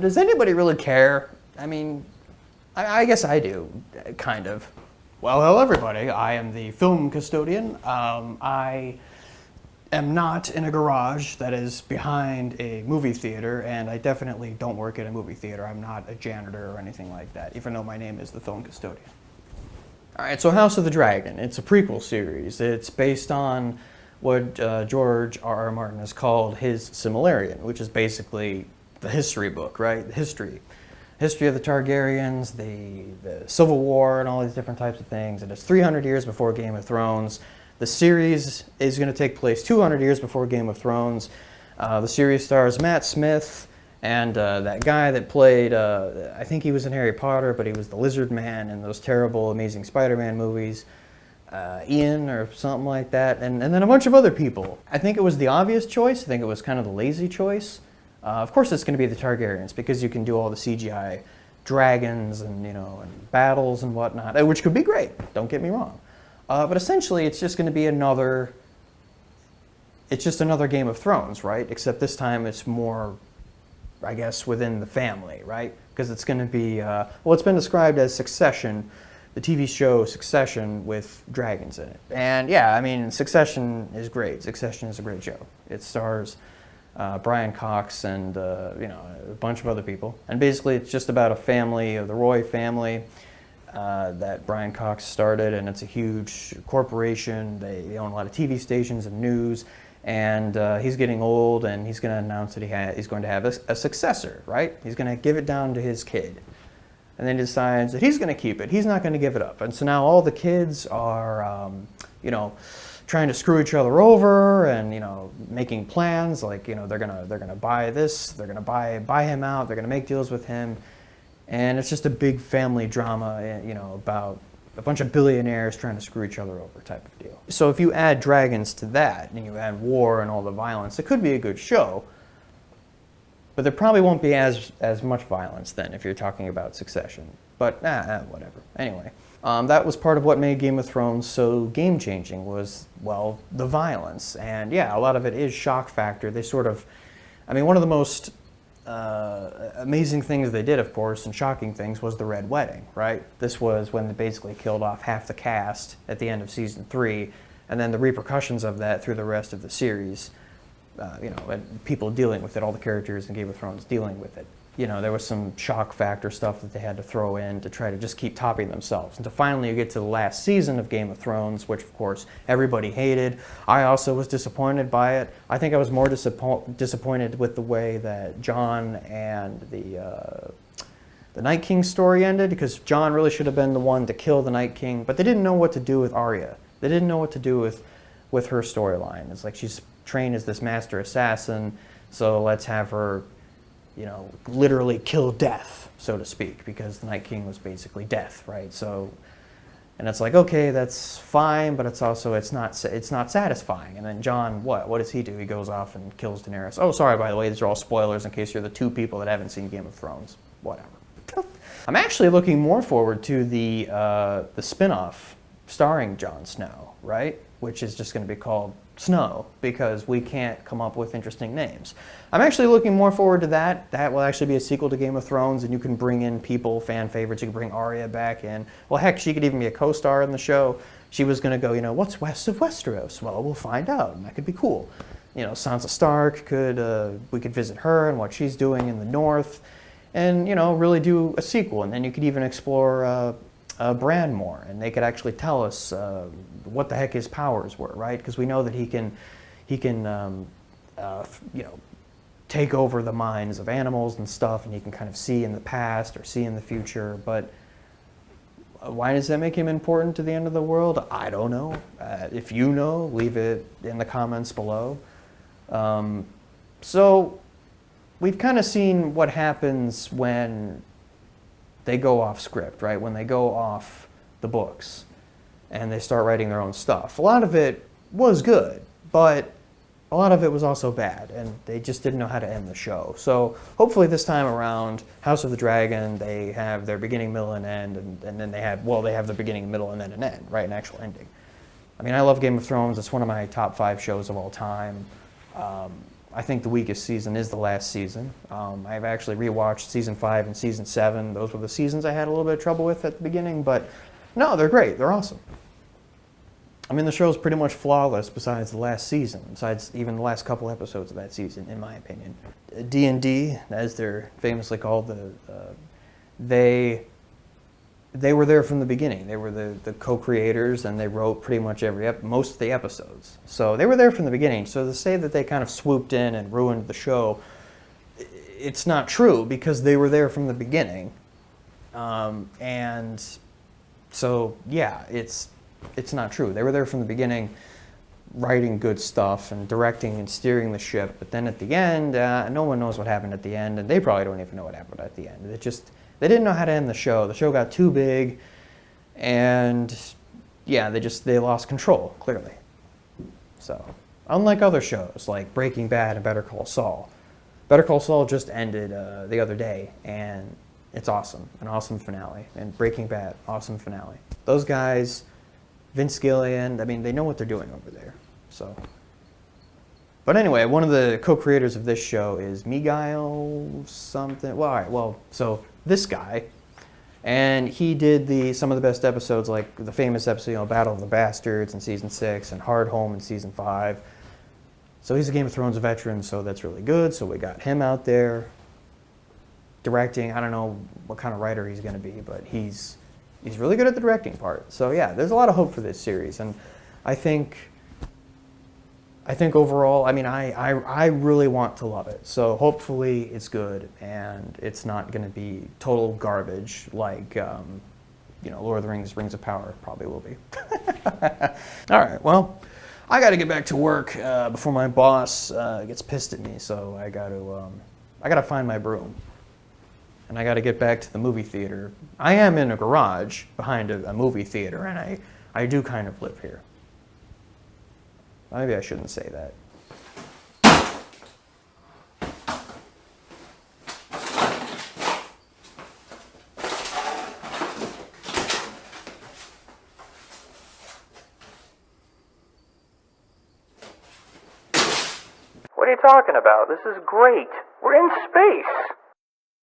Does anybody really care? I mean, I guess I do, kind of. Well, hello everybody, I am the film custodian. I am not in a garage that is behind a movie theater, and I definitely don't work at a movie theater. I'm not a janitor or anything like that, even though my name is the film custodian. Alright, so House of the Dragon, it's a prequel series. It's based on what George R.R. Martin has called his Silmarillion, which is basically the history book, right? The history of the Targaryens, the Civil War, and all these different types of things. And it's 300 years before Game of Thrones. The series is going to take place 200 years before Game of Thrones. The series stars Matt Smith and that guy that played, I think he was in Harry Potter, but he was the Lizard Man in those terrible Amazing Spider-Man movies. Ian or something like that, and then a bunch of other people. I think it was the obvious choice. I think it was kind of the lazy choice. Of course it's going to be the Targaryens, because you can do all the CGI dragons and, you know, and battles and whatnot, which could be great, don't get me wrong. But essentially it's just going to be another Game of Thrones, right? Except this time it's more, I guess, within the family, right? Because it's going to be, well, it's been described as Succession, the TV show Succession with dragons in it. And yeah, I mean, Succession is great. Succession is a great show. It stars Brian Cox and you know, a bunch of other people. And basically it's just about a family, the Roy family, that Brian Cox started, and it's a huge corporation. They own a lot of TV stations and news, and he's getting old, and he's going to announce that he's going to have a successor, right? He's going to give it down to his kid. And then he decides that he's going to keep it. He's not going to give it up. And so now all the kids are, you know, trying to screw each other over, and, you know, making plans like, you know, they're gonna buy this, they're gonna buy him out, they're gonna make deals with him, and it's just a big family drama, you know, about a bunch of billionaires trying to screw each other over type of deal. So if you add dragons to that, and you add war and all the violence, it could be a good show. But there probably won't be as much violence then if you're talking about Succession. But whatever. Anyway, that was part of what made Game of Thrones so game-changing was, well, the violence. And yeah, a lot of it is shock factor. They sort of, I mean, one of the most amazing things they did, of course, and shocking things was the Red Wedding, right? This was when they basically killed off half the cast at the end of season 3, and then the repercussions of that through the rest of the series. You know, and people dealing with it, all the characters in Game of Thrones dealing with it. You know, there was some shock factor stuff that they had to throw in to try to just keep topping themselves. And to finally you get to the last season of Game of Thrones, which of course everybody hated. I also was disappointed by it. I think I was more disappointed with the way that Jon and the Night King story ended, because Jon really should have been the one to kill the Night King, but they didn't know what to do with Arya. They didn't know what to do with her storyline. It's like she's trained as this master assassin, so let's have her, you know, literally kill death, so to speak, because the Night King was basically death, right? So, and it's like, okay, that's fine, but it's also, it's not satisfying. And then Jon, what does he do? He goes off and kills Daenerys. Oh, sorry, by the way, these are all spoilers in case you're the 2 people that haven't seen Game of Thrones. Whatever. I'm actually looking more forward to the spin-off starring Jon Snow, right? Which is just going to be called Snow, because we can't come up with interesting names. I'm actually looking more forward to that. That will actually be a sequel to Game of Thrones, and you can bring in people, fan favorites. You can bring Arya back in. Well, heck, she could even be a co-star in the show. She was going to go, you know, what's west of Westeros? Well, we'll find out, and that could be cool. You know, Sansa Stark we could visit her and what she's doing in the north, and, you know, really do a sequel. And then you could even explore Bran more, and they could actually tell us what the heck his powers were, right? Because we know that he can you know, take over the minds of animals and stuff, and he can kind of see in the past or see in the future. But why does that make him important to the end of the world? I don't know. If you know, leave it in the comments below. So we've kind of seen what happens when they go off script, right? When they go off the books and they start writing their own stuff. A lot of it was good, but a lot of it was also bad, and they just didn't know how to end the show. So hopefully this time around, House of the Dragon, they have their beginning, middle, and end, and then they have the beginning, middle, and then an end, right? An actual ending. I mean, I love Game of Thrones. It's one of my top 5 shows of all time. I think the weakest season is the last season. I've actually rewatched season 5 and season 7. Those were the seasons I had a little bit of trouble with at the beginning, but no, they're great. They're awesome. I mean, the show's pretty much flawless besides the last season, besides even the last couple episodes of that season, in my opinion. D&D, as they're famously called, they were there from the beginning. They were the co-creators, and they wrote pretty much most of the episodes. So they were there from the beginning. So to say that they kind of swooped in and ruined the show, it's not true, because they were there from the beginning. And so, yeah, it's not true. They were there from the beginning, writing good stuff and directing and steering the ship. But then at the end, no one knows what happened at the end, and they probably don't even know what happened at the end. They didn't know how to end the show. The show got too big, and yeah, they lost control, clearly. So, unlike other shows like Breaking Bad and Better Call Saul. Better Call Saul just ended the other day, and it's awesome. An awesome finale. And Breaking Bad, awesome finale. Those guys, Vince Gilligan, I mean, they know what they're doing over there. So, but anyway, one of the co-creators of this show is Miguel something. Well, all right, so this guy, and he did some of the best episodes, like the famous episode, Battle of the Bastards in season 6 and Hard Home in season 5. So he's a Game of Thrones veteran, so that's really good. So we got him out there directing. I don't know what kind of writer he's going to be, but he's really good at the directing part. So yeah, there's a lot of hope for this series, and I think overall, I mean, I really want to love it. So hopefully it's good, and it's not going to be total garbage like, Lord of the Rings, Rings of Power probably will be. All right, well, I got to get back to work before my boss gets pissed at me. So I got to find my broom, and I got to get back to the movie theater. I am in a garage behind a movie theater, and I do kind of live here. Maybe I shouldn't say that. What are you talking about? This is great. We're in space.